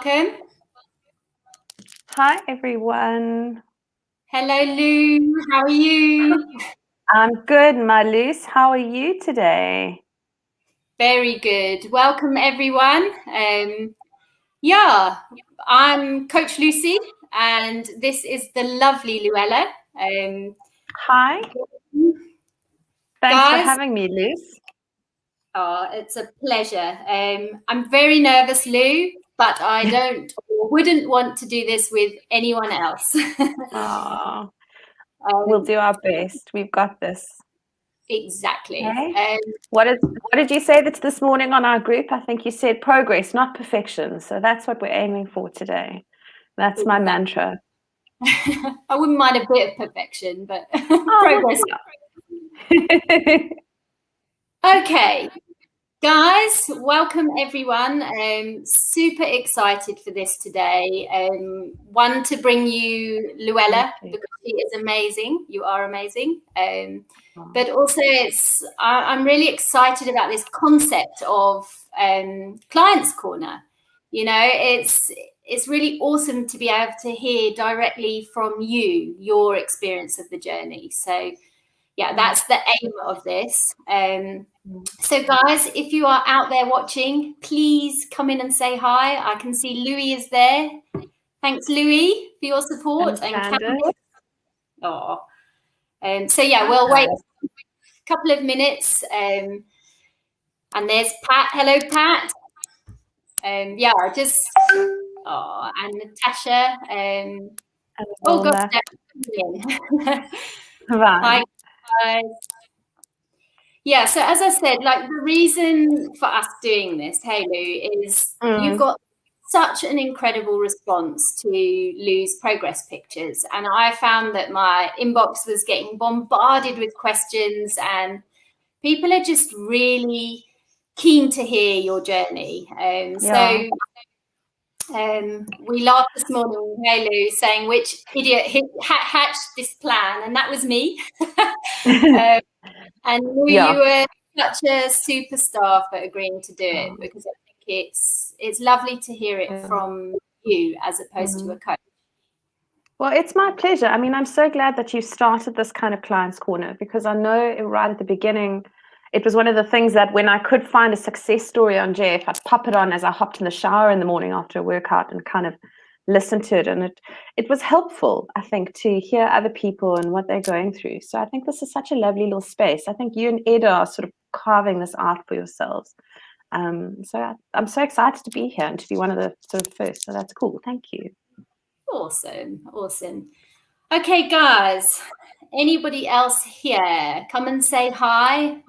Welcome. Hi, everyone. Hello, Lou. How are you? I'm good, Malus. How are you today? Very good. Welcome, everyone. I'm Coach Lucy, and this is the lovely Louella. Hi. Thanks for Guys, having me, Luz. it's a pleasure. I'm very nervous, Lou, but I don't or wouldn't want to do this with anyone else. Oh, we'll do our best. We've got this. Exactly. Okay. What did you say this morning on our group? I think you said progress, not perfection. So that's what we're aiming for today. That's my mantra. I wouldn't mind a bit of perfection, but progress. Okay, guys, welcome everyone. Super excited for this today. One, to bring you Louella, because she is amazing. You are amazing. But also I'm really excited about this concept of Clients Corner. You know, it's really awesome to be able to hear directly from you, your experience of the journey. So yeah, that's the aim of this. So guys, if you are out there watching, please come in and say hi. I can see Louis is there. Thanks, Louis, for your support. And Candice. So yeah, we'll wait a couple of minutes. And there's Pat. Hello, Pat. And Natasha. Oh gosh, hi guys. Yeah, so as I said, like the reason for us doing this, hey Lou, is you got such an incredible response to Lou's progress pictures. And I found that my inbox was getting bombarded with questions, and people are just really keen to hear your journey. We laughed this morning, hey Lou, saying which idiot hatched this plan, and that was me. And Lou, you were such a superstar for agreeing to do it, because I think it's lovely to hear it from you as opposed to a coach. Well, it's my pleasure. I mean, I'm so glad that you started this kind of Clients Corner, because I know right at the beginning, it was one of the things that when I could find a success story on Jeff, I'd pop it on as I hopped in the shower in the morning after a workout and kind of listen to it. And it was helpful, I think, to hear other people and what they're going through. So I think this is such a lovely little space. I think you and Eda are sort of carving this out for yourselves. So I'm so excited to be here and to be one of the sort of first. So that's cool. Thank you. Awesome. Okay, guys, anybody else here? Come and say hi.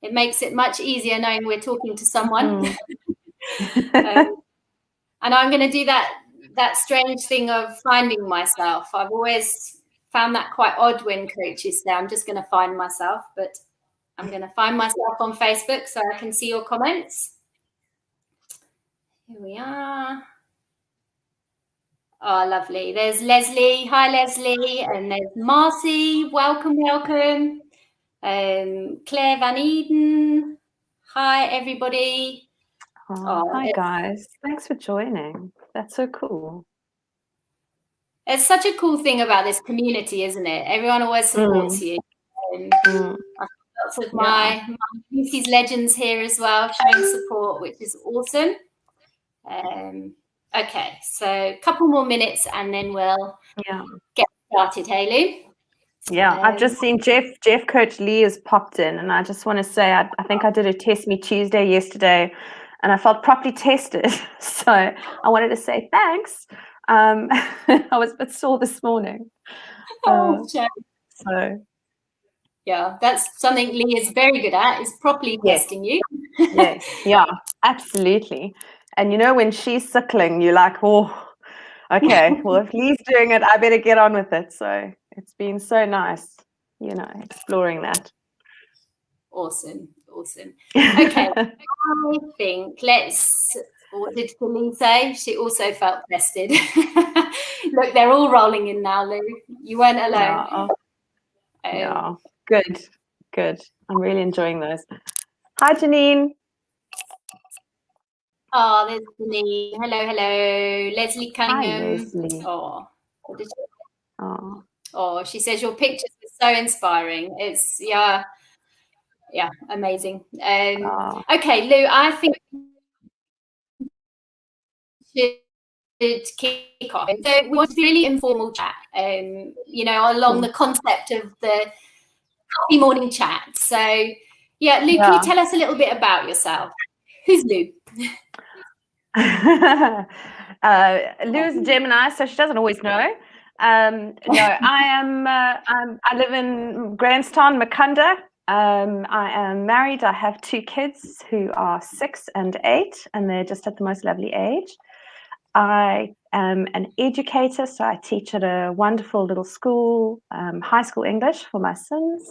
It makes it much easier knowing we're talking to someone. And I'm going to do that strange thing of finding myself. I've always found that quite odd when coaches say, I'm just going to find myself, but I'm going to find myself on Facebook so I can see your comments. Here we are. Oh, lovely. There's Leslie. Hi, Leslie. And there's Marcy. Welcome. Claire Van Eden. Hi, everybody. Hi, guys. Thanks for joining. That's so cool. It's such a cool thing about this community, isn't it? Everyone always supports you. I've got lots of my Lucy's legends here as well, showing support, which is awesome. Okay, so a couple more minutes and then we'll get started. Hey, Lou? Yeah, I've just seen Jeff Coach Lee has popped in, and I just want to say I think I did a Test Me Tuesday yesterday, and I felt properly tested. So I wanted to say thanks. I was a bit sore this morning. So yeah, that's something Lee is very good at, is properly testing you. Yes, yeah, absolutely. And you know, when she's suckling, you're like, oh, okay, well, if Lee's doing it, I better get on with it. So it's been so nice, you know, exploring that. Awesome. Okay, I think what did Lee say? She also felt tested. Look, they're all rolling in now, Lou. You weren't alone. Yeah, good. I'm really enjoying those. Hi, Janine. Oh, there's Denise. Hello, hello. Leslie Cunningham. Hi, Leslie. Oh, what did she... Oh, she says your pictures are so inspiring. It's yeah, amazing. Okay, Lou, I think we should kick off. So we want to be really informal chat, along the concept of the coffee morning chat. So yeah, Lou, can you tell us a little bit about yourself? Who's Lou? Lou's Gemini, so she doesn't always know. No, I live in Grahamstown, Mukunda. I am married. I have 2 kids who are 6 and 8, and they're just at the most lovely age. I am an educator, so I teach at a wonderful little school, high school English for my sons.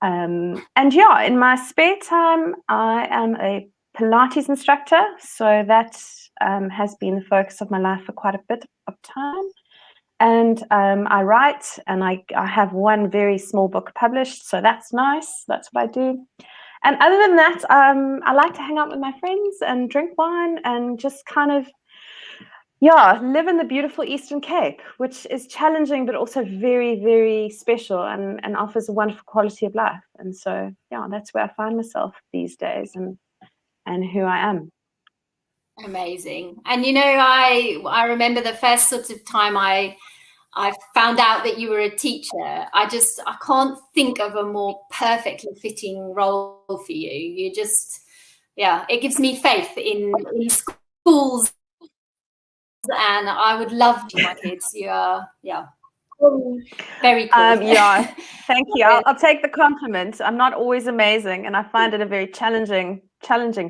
And yeah, in my spare time, I am a Pilates instructor, so that has been the focus of my life for quite a bit of time. And I write, and I have one very small book published, so that's nice. That's what I do. And other than that, I like to hang out with my friends and drink wine and just kind of, live in the beautiful Eastern Cape, which is challenging, but also very, very special and offers a wonderful quality of life. And so, that's where I find myself these days and who I am. Amazing. And I remember the first sort of time I found out that you were a teacher. I can't think of a more perfectly fitting role for you. You just, it gives me faith in schools, and I would love to my kids. You are, very cool. Thank you. I'll take the compliment. I'm not always amazing, and I find it a very challenging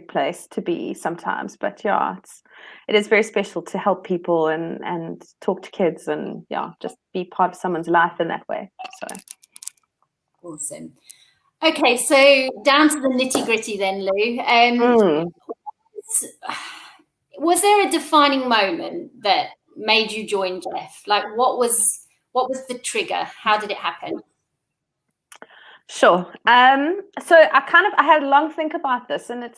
place to be sometimes. But it is very special to help people and talk to kids and just be part of someone's life in that way. So awesome. Okay, so down to the nitty gritty then, Lou. Was there a defining moment that made you join Jeff? Like, what was the trigger? How did it happen? Sure. So I had a long think about this, and there's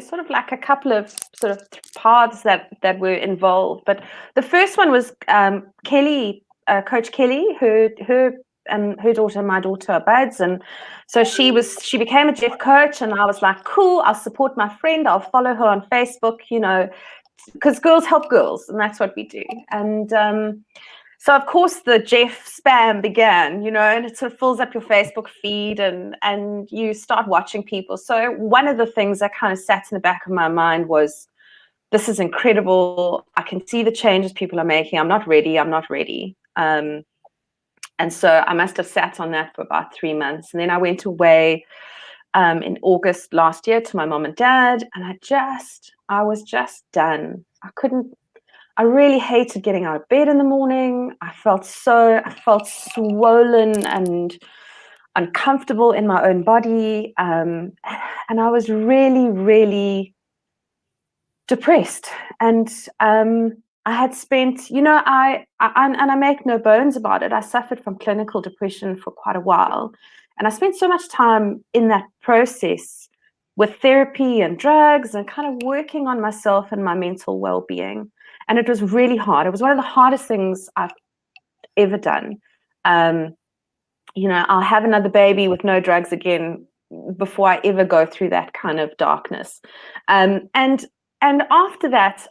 sort of like a couple of sort of paths that were involved. But the first one was Kelly, Coach Kelly, her daughter and my daughter are buds, and so she became a Jeff coach, and I was like, cool, I'll support my friend, I'll follow her on Facebook, because girls help girls, and that's what we do. And so of course the Jeff spam began, and it sort of fills up your Facebook feed and you start watching people. So one of the things that kind of sat in the back of my mind was, this is incredible. I can see the changes people are making. I'm not ready. And so I must have sat on that for about 3 months. And then I went away in August last year to my mom and dad. And I was just done. I really hated getting out of bed in the morning. I felt swollen and uncomfortable in my own body. And I was really, really depressed. And I had spent, I make no bones about it. I suffered from clinical depression for quite a while. And I spent so much time in that process with therapy and drugs and kind of working on myself and my mental well-being. And it was really hard. It was one of the hardest things I've ever done. I'll have another baby with no drugs again before I ever go through that kind of darkness. And after that,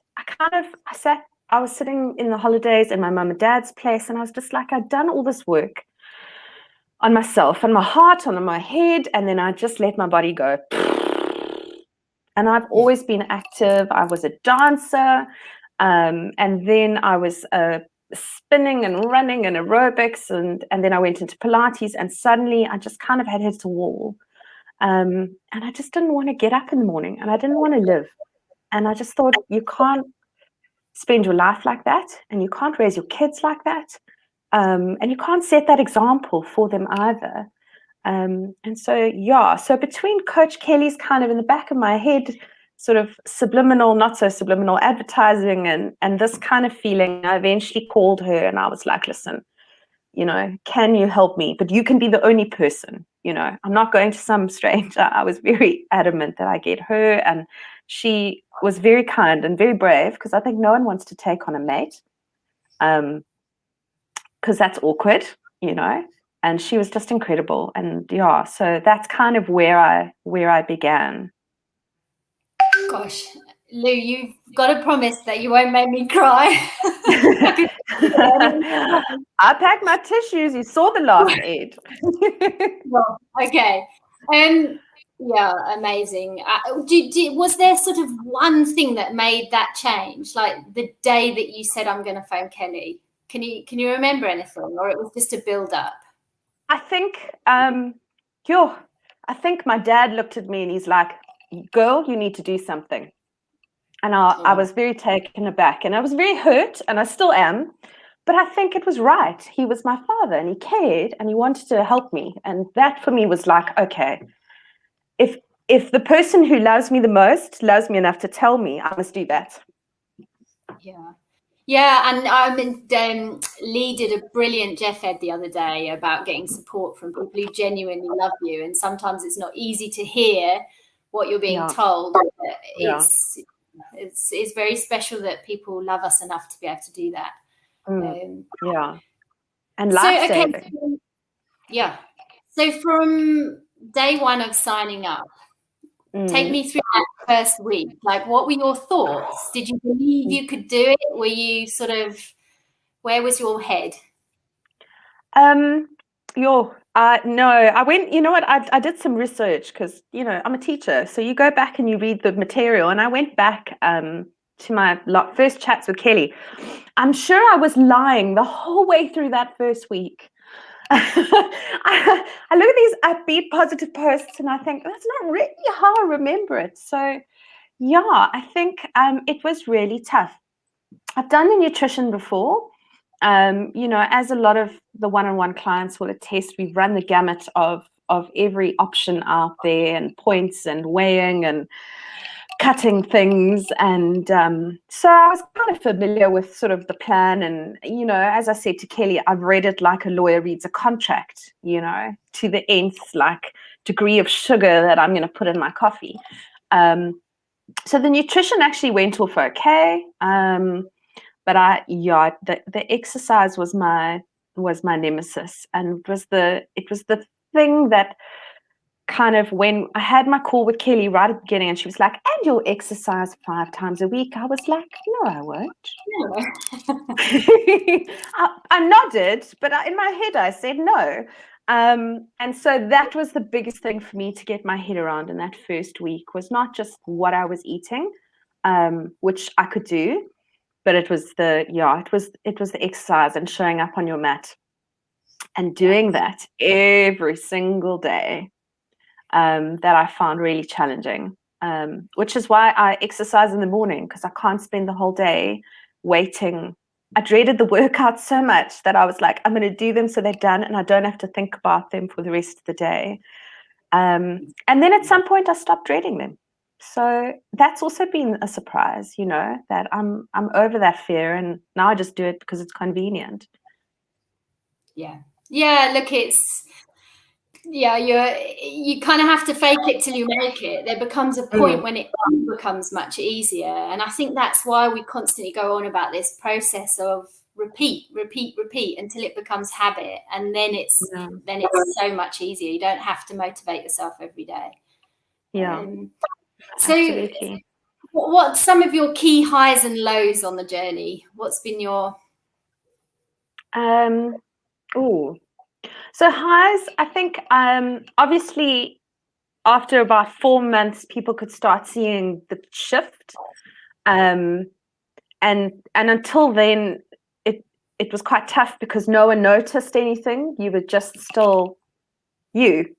I was sitting in the holidays in my mum and dad's place, and I was just like, I'd done all this work on myself and my heart, on my head, and then I just let my body go. And I've always been active. I was a dancer, and then I was spinning and running and aerobics, and then I went into Pilates, and suddenly I just kind of had hit a wall. And I just didn't want to get up in the morning, and I didn't want to live. And I just thought, you can't spend your life like that, and you can't raise your kids like that, and you can't set that example for them either. And so between Coach Kelly's kind of in the back of my head, sort of subliminal, not so subliminal advertising and this kind of feeling, I eventually called her and I was like, listen, can you help me? But you can be the only person, I'm not going to some stranger. I was very adamant that I get her, and she was very kind and very brave, because I think no one wants to take on a mate, because that's awkward, and she was just incredible. And so that's kind of where I began. Gosh, Lou, you've got to promise that you won't make me cry. I packed my tissues. You saw the last aid. Well, okay. Yeah, amazing. Was there sort of one thing that made that change, like the day that you said, I'm going to phone Kelly? Can you remember anything, or it was just a build up? I think, I think my dad looked at me and he's like, girl, you need to do something. And I was very taken aback, and I was very hurt, and I still am. But I think it was right. He was my father, and he cared, and he wanted to help me. And that for me was like, okay, if the person who loves me the most loves me enough to tell me, I must do that. Yeah, and Lee did a brilliant Jeff Ed the other day about getting support from people who genuinely love you, and sometimes it's not easy to hear what you're being told. But it's very special that people love us enough to be able to do that. And life-saving. So, so from day one of signing up, take me through that first week. Like, what were your thoughts? Did you believe you could do it? Were you sort of, where was your head? No, I went, I did some research, because, I'm a teacher. So you go back and you read the material, and I went back to my first chats with Kelly. I'm sure I was lying the whole way through that first week. I look at these upbeat, positive posts, and I think that's not really how I remember it. So, I think it was really tough. I've done the nutrition before. As a lot of the one-on-one clients will attest, we've run the gamut of every option out there, and points and weighing and cutting things. And so I was kind of familiar with sort of the plan. And, as I said to Kelly, I've read it like a lawyer reads a contract, to the nth, like, degree of sugar that I'm going to put in my coffee. So the nutrition actually went off okay. But the exercise was my nemesis, and it was the thing that kind of, when I had my call with Kelly right at the beginning, and she was like, and you'll exercise 5 times a week. I was like, no, I won't. I nodded, but in my head I said no. And so that was the biggest thing for me to get my head around in that first week, was not just what I was eating, which I could do, but it was the exercise and showing up on your mat and doing that every single day. That I found really challenging, which is why I exercise in the morning, because I can't spend the whole day waiting. I dreaded the workouts so much that I was like, I'm going to do them so they're done, and I don't have to think about them for the rest of the day. And then at some point I stopped dreading them. So that's also been a surprise, that I'm over that fear, and now I just do it because it's convenient. Yeah, look, you kind of have to fake it till you make it. There becomes a point when it becomes much easier. And I think that's why we constantly go on about this process of repeat until it becomes habit. And then it's so much easier. You don't have to motivate yourself every day. Absolutely. So what's some of your key highs and lows on the journey? What's been your... So highs, I think, obviously, after about 4 months, people could start seeing the shift. And until then, it was quite tough, because no one noticed anything. You were just still you.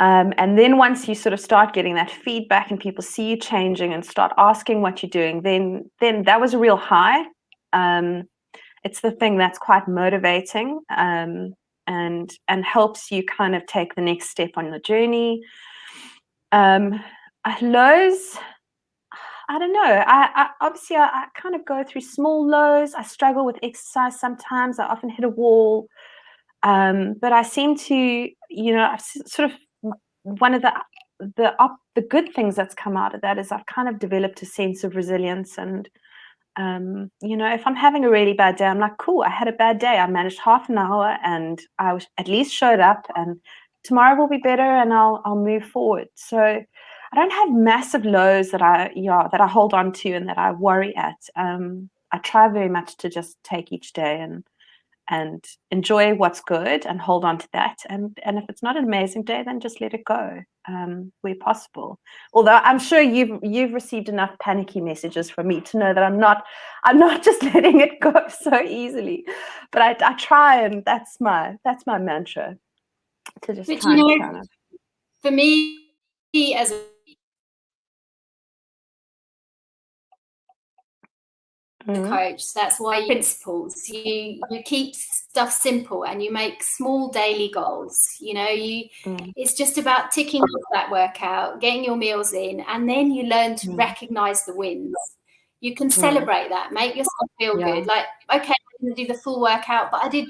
And then once you sort of start getting that feedback and people see you changing and start asking what you're doing, then that was a real high. It's the thing that's quite motivating, and helps you kind of take the next step on the journey. Lows, I don't know. I obviously kind of go through small lows. I struggle with exercise sometimes. I often hit a wall. But I seem to, I've sort of one of the good things that's come out of that is I've kind of developed a sense of resilience. And if I'm having a really bad day, I'm like, cool, I had a bad day. I managed half an hour and at least showed up, and tomorrow will be better and I'll move forward. So I don't have massive lows that I hold on to and that I worry at. I try very much to just take each day and enjoy what's good and hold on to that. And if it's not an amazing day, then just let it go where possible. Although I'm sure you've received enough panicky messages from me to know that I'm not just letting it go so easily. But I try, and that's my mantra, to just try and kind of. For me, as a coach, that's why principles, you keep stuff simple and you make small daily goals. It's just about ticking off that workout, getting your meals in, and then you learn to recognize the wins. You can celebrate that, make yourself feel good. Like, okay, I'm going to do the full workout, but I did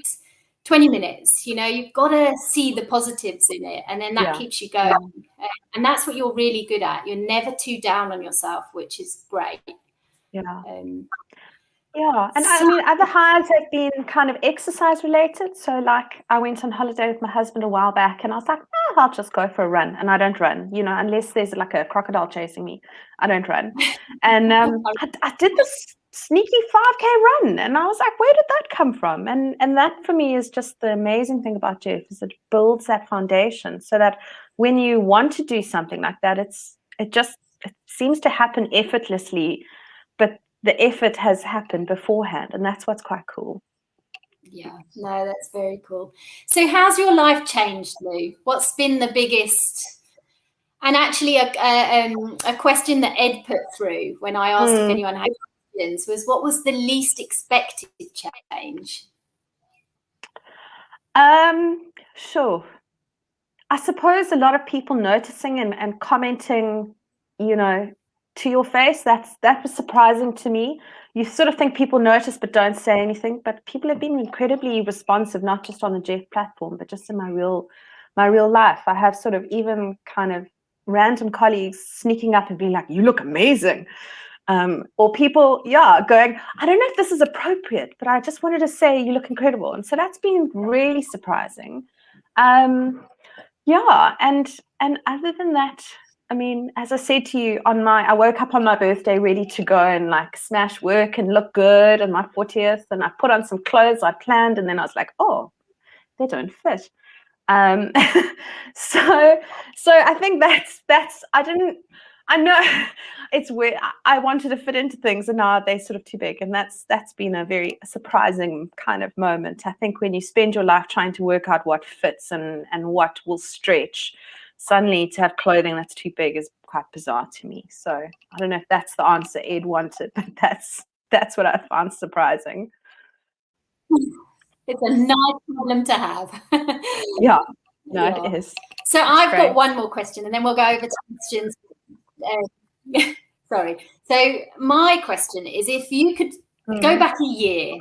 20 minutes. You've got to see the positives in it, and then that keeps you going. And that's what you're really good at. You're never too down on yourself, which is great. And I mean, other highs have been kind of exercise related. So like I went on holiday with my husband a while back, and I was like, I'll just go for a run. And I don't run, unless there's like a crocodile chasing me, I don't run. And I did this sneaky 5K run, and I was like, where did that come from? And that for me is just the amazing thing about Youve, is it builds that foundation so that when you want to do something like that, it seems to happen effortlessly, but the effort has happened beforehand, and that's what's quite cool. Yeah, no, that's very cool. So how's your life changed, Lou? What's been the biggest, and actually a question that Ed put through when I asked if anyone had questions was, what was the least expected change? Sure. I suppose a lot of people noticing and commenting, to your face, that was surprising to me. You sort of think people notice but don't say anything, but people have been incredibly responsive, not just on the Jeff platform, but just in my real life. I have sort of even kind of random colleagues sneaking up and being like, you look amazing. Or people, going, I don't know if this is appropriate, but I just wanted to say you look incredible. And so that's been really surprising. And other than that, I mean, as I said to you, I woke up on my birthday ready to go and like smash work and look good, and my 40th, and I put on some clothes I planned, and then I was like, oh, they don't fit. So I think I know it's weird. I wanted to fit into things, and now they're sort of too big, and that's been a very surprising kind of moment. I think when you spend your life trying to work out what fits and what will stretch, suddenly to have clothing that's too big is quite bizarre to me. So I don't know if that's the answer Ed wanted, but that's what I found surprising. It's a nice problem to have. It is. So I've got one more question, and then we'll go over to questions. Sorry. So my question is, if you could go back a year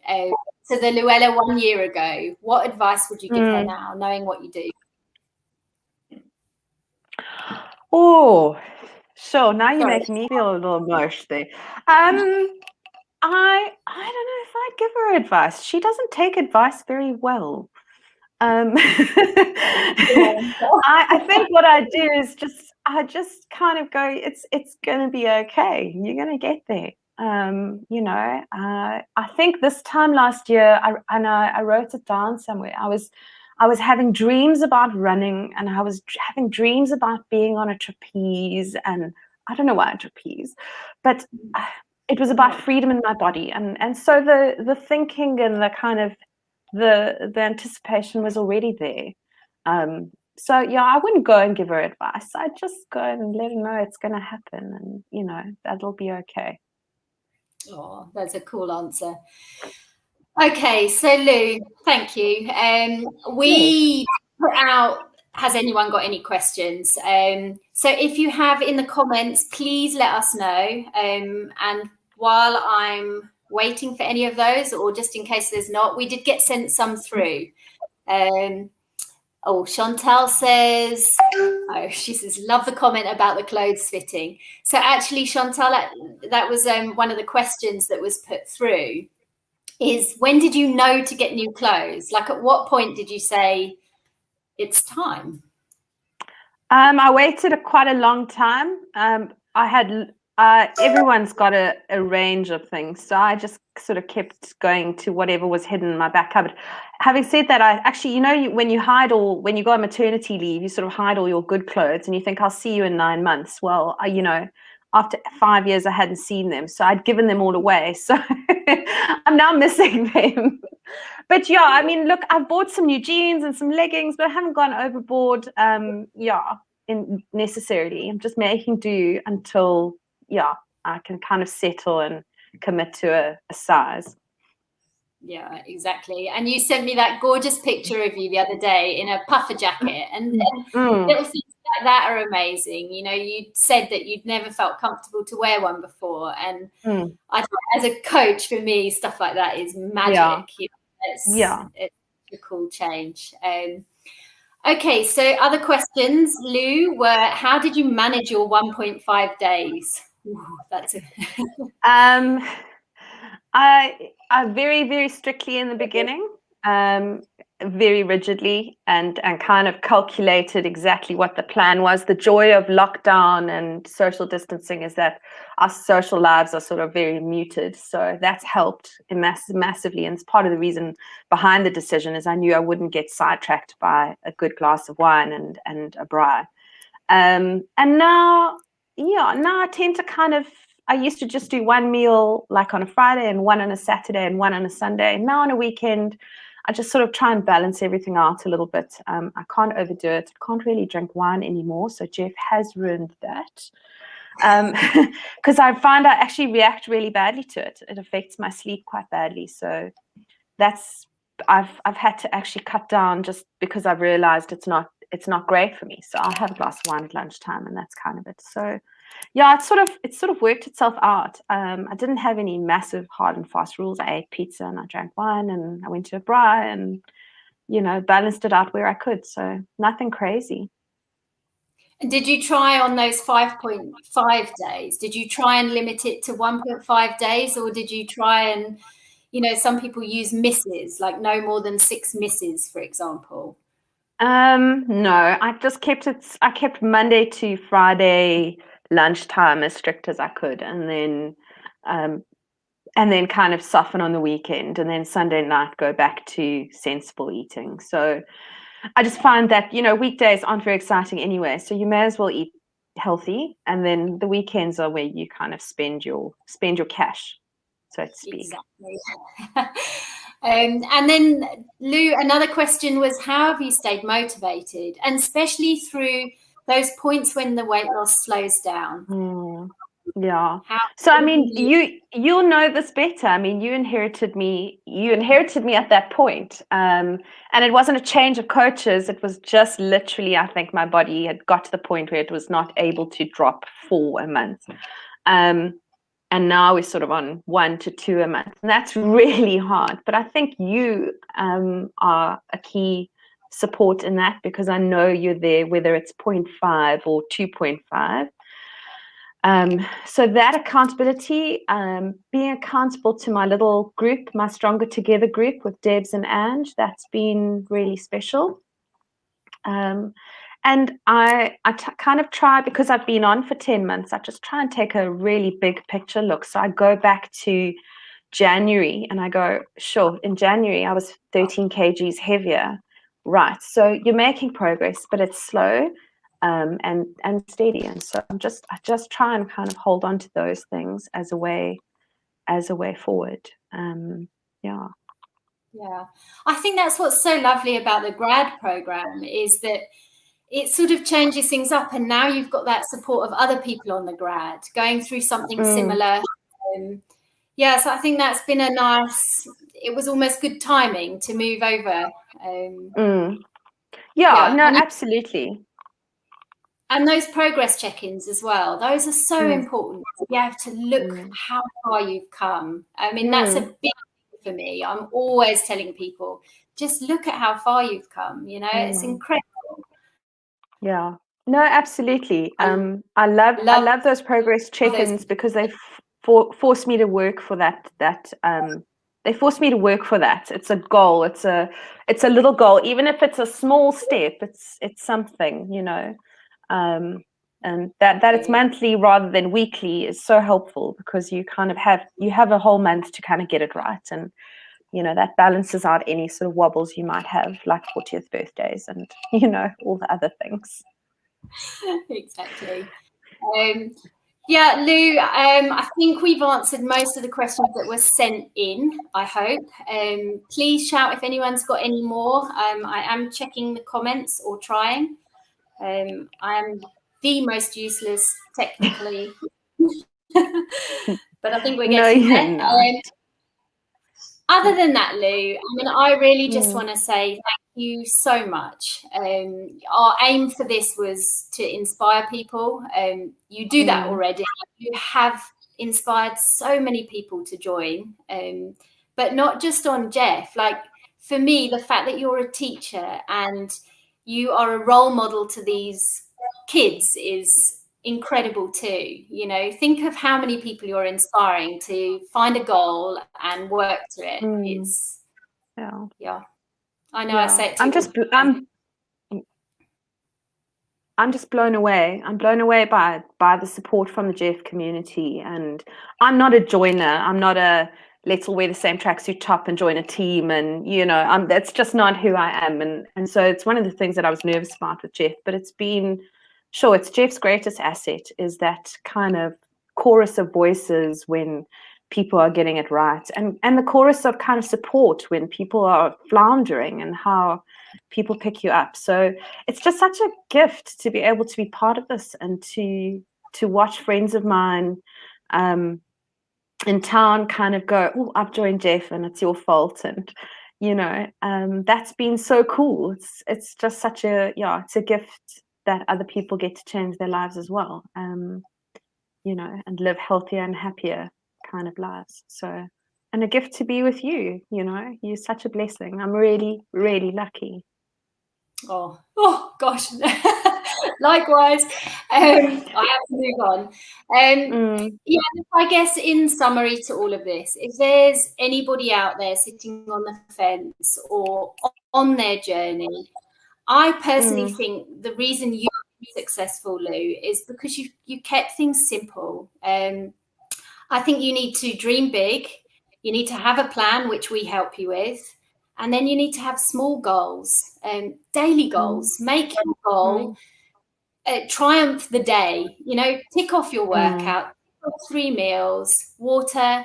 to the Louella 1 year ago, what advice would you give her now, knowing what you do? Oh, sure. Now you're making me feel a little emotional. I don't know if I'd give her advice. She doesn't take advice very well. I think what I do is I just kind of go, it's going to be okay. You're going to get there. I think this time last year, I wrote it down somewhere. I was having dreams about running, and I was having dreams about being on a trapeze, and I don't know why a trapeze, but it was about freedom in my body. And so the thinking and the kind of the anticipation was already there. So I wouldn't go and give her advice. I'd just go and let her know it's going to happen, and that'll be okay. Oh, that's a cool answer. Okay, so Lou, thank you. We put out, has anyone got any questions? So if you have in the comments, please let us know. And while I'm waiting for any of those, or just in case there's not, we did get sent some through. Chantal says, she says, love the comment about the clothes fitting. So actually, Chantal, that was one of the questions that was put through, is when did you know to get new clothes? Like, at what point did you say it's time? I waited quite a long time. I had everyone's got a range of things, so I just sort of kept going to whatever was hidden in my back cupboard. Having said that, I actually, when you go on maternity leave, you sort of hide all your good clothes, and you think I'll see you in 9 months. Well, after 5 years, I hadn't seen them, so I'd given them all away. So I'm now missing them. But yeah, I mean, look, I've bought some new jeans and some leggings, but I haven't gone overboard. Necessarily. I'm just making do until I can kind of settle and commit to a size. Yeah, exactly. And you sent me that gorgeous picture of you the other day in a puffer jacket, and little things like that are amazing. You said that you'd never felt comfortable to wear one before, and as a coach, for me, stuff like that is magic. Yeah. It's a cool change. Okay, so other questions, Lou, were how did you manage your 1.5 days? Ooh, that's I very, very strictly in the beginning, very rigidly, and kind of calculated exactly what the plan was. The joy of lockdown and social distancing is that our social lives are sort of very muted. So that's helped massively. And it's part of the reason behind the decision is I knew I wouldn't get sidetracked by a good glass of wine and a braai. And now I tend to I used to just do one meal like on a Friday and one on a Saturday and one on a Sunday. And now on a weekend, I just sort of try and balance everything out a little bit. I can't overdo it. I can't really drink wine anymore. So Jeff has ruined that. Because I find I actually react really badly to it. It affects my sleep quite badly. So I've had to actually cut down just because I've realized it's not great for me. So I'll have a glass of wine at lunchtime, and that's kind of it. So yeah, it's sort of worked itself out. I didn't have any massive hard and fast rules. I ate pizza and I drank wine and I went to a braai and balanced it out where I could. So nothing crazy. And did you try on those 5.5 days? Did you try and limit it to 1.5 days, or did you try and, some people use misses, like no more than 6 misses, for example? No, I just kept it. I kept Monday to Friday lunchtime as strict as I could, and then kind of soften on the weekend, and then Sunday night go back to sensible eating. So I just find that weekdays aren't very exciting anyway, so you may as well eat healthy, and then the weekends are where you kind of spend your cash, so to speak. Exactly. And then Lou, another question was, how have you stayed motivated, and especially through those points when the weight loss slows down? Yeah. So I mean, you'll know this better. I mean, you inherited me at that point. And it wasn't a change of coaches. It was just literally, I think my body had got to the point where it was not able to drop 4 a month. And now we're sort of on 1 to 2 a month. And that's really hard. But I think you are a key support in that, because I know you're there, whether it's 0.5 or 2.5. So that accountability, being accountable to my little group, my Stronger Together group with Debs and Ange, that's been really special. And I kind of try, because I've been on for 10 months, I just try and take a really big picture look. So I go back to January and I go, sure, in January I was 13 kgs heavier. Right. So you're making progress, but it's slow. And steady, and so I just try and kind of hold on to those things as a way forward. Yeah, I think that's what's so lovely about the grad program, is that it sort of changes things up, and now you've got that support of other people on the grad going through something similar. So I think that's been it was almost good timing to move over. Absolutely. And those progress check-ins as well, those are so important. You have to look how far you've come. I mean, that's a big thing for me. I'm always telling people, just look at how far you've come, you know, it's incredible. Yeah. No, absolutely. I love those progress check-ins because they force me to work for that. They force me to work for that. It's a goal. It's a little goal, even if it's a small step. It's something, you know. And that it's monthly rather than weekly is so helpful because you kind of have a whole month to kind of get it right, and you know that balances out any sort of wobbles you might have, like 40th birthdays and you know all the other things. Exactly. Yeah, Lou, I think we've answered most of the questions that were sent in, I hope. Please shout if anyone's got any more. I am checking the comments or trying. I am the most useless technically, but I think we're getting there. Other than that, Lou, I mean, I really just want to say thank you so much. Our aim for this was to inspire people. You do that already. You have inspired so many people to join, but not just on Jeff. Like for me, the fact that you're a teacher and you are a role model to these kids is incredible too. You know, think of how many people you're inspiring to find a goal and work to it. It's I know I say it too. I'm just blown away. I'm blown away by the support from the Jeff community. And I'm not a joiner. I'm not a let's all wear the same tracksuit top and join a team. And you know, that's just not who I am. And so it's one of the things that I was nervous about with Jeff. But it's Jeff's greatest asset is that kind of chorus of voices when people are getting it right, and the chorus of kind of support when people are floundering, and how people pick you up. So it's just such a gift to be able to be part of this and to watch friends of mine in town kind of go, oh, I've joined Jeff and it's your fault. And you know, that's been so cool. It's just such it's a gift that other people get to change their lives as well, you know, and live healthier and happier kind of lives. So, and a gift to be with you, you know, you're such a blessing. I'm really, really lucky. Oh gosh. Likewise. I have to move on. Yeah, I guess in summary to all of this, if there's anybody out there sitting on the fence or on their journey, I personally think the reason you're successful, Lou, is because you kept things simple. I think you need to dream big. You need to have a plan, which we help you with. And then you need to have small goals, daily goals. Make your goal, triumph the day, you know, tick off your workout, 3 meals, water,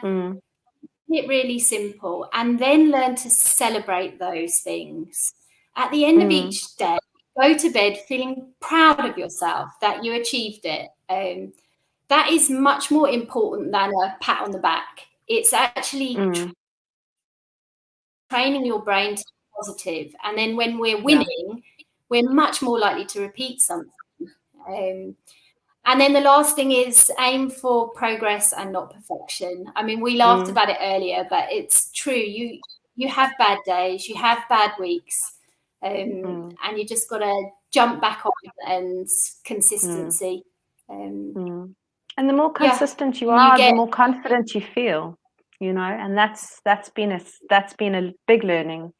make it really simple, and then learn to celebrate those things. At the end of each day, go to bed feeling proud of yourself that you achieved it. That is much more important than a pat on the back. It's actually training your brain to be positive. And then when we're winning, we're much more likely to repeat something. And then the last thing is aim for progress and not perfection. I mean, we laughed about it earlier, but it's true. You have bad days, you have bad weeks, and you just got to jump back on and consistency. And the more consistent you are, the more confident you feel, you know, and that's been a big learning.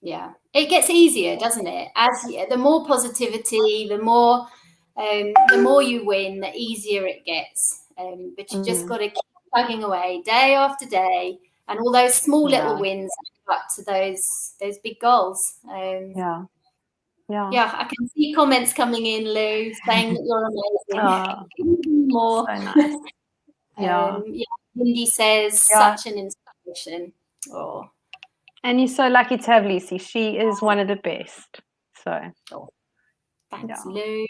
Yeah, it gets easier, doesn't it? As the more positivity, the more you win, the easier it gets. But you just got to keep plugging away day after day, and all those small little wins up to those big goals. Yeah, I can see comments coming in, Lou, saying that you're amazing. More. So nice. Yeah. Lindy says such an inspiration. Oh. And you're so lucky to have Lucy. She is one of the best. So. Thanks, Lou.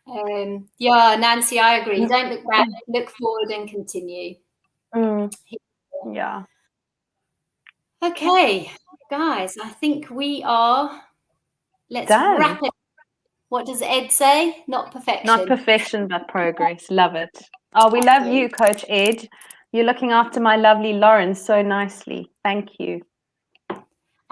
Nancy, I agree. Don't look back, look forward and continue. Yeah. Okay, guys, I think we are. Let's wrap it. What does Ed say? Not perfection. Not perfection, but progress. Love it. Oh, we love you, Coach Ed. You're looking after my lovely Lauren so nicely. Thank you.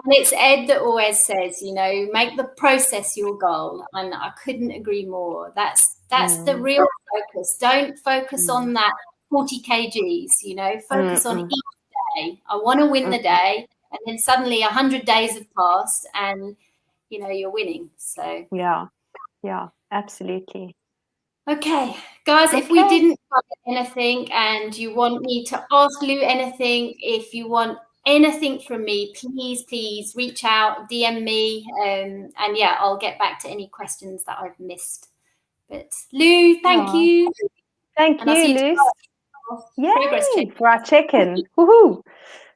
And it's Ed that always says, you know, make the process your goal. And I couldn't agree more. That's the real focus. Don't focus on that 40 kgs, you know, focus on each day. I want to win the day. And then suddenly 100 days have passed and, you know, you're winning. So, yeah, absolutely. Okay, guys, if we didn't cover anything and you want me to ask Lou anything, if you want anything from me, please reach out, DM me, and yeah, I'll get back to any questions that I've missed. But Lou, thank you. Thank you, Luz. Progress check. For our check-in. Woohoo!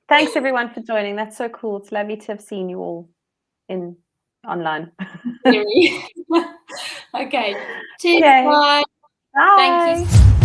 Thanks everyone for joining. That's so cool. It's lovely to have seen you all online. Okay. Cheers. Bye. Bye. Thank you.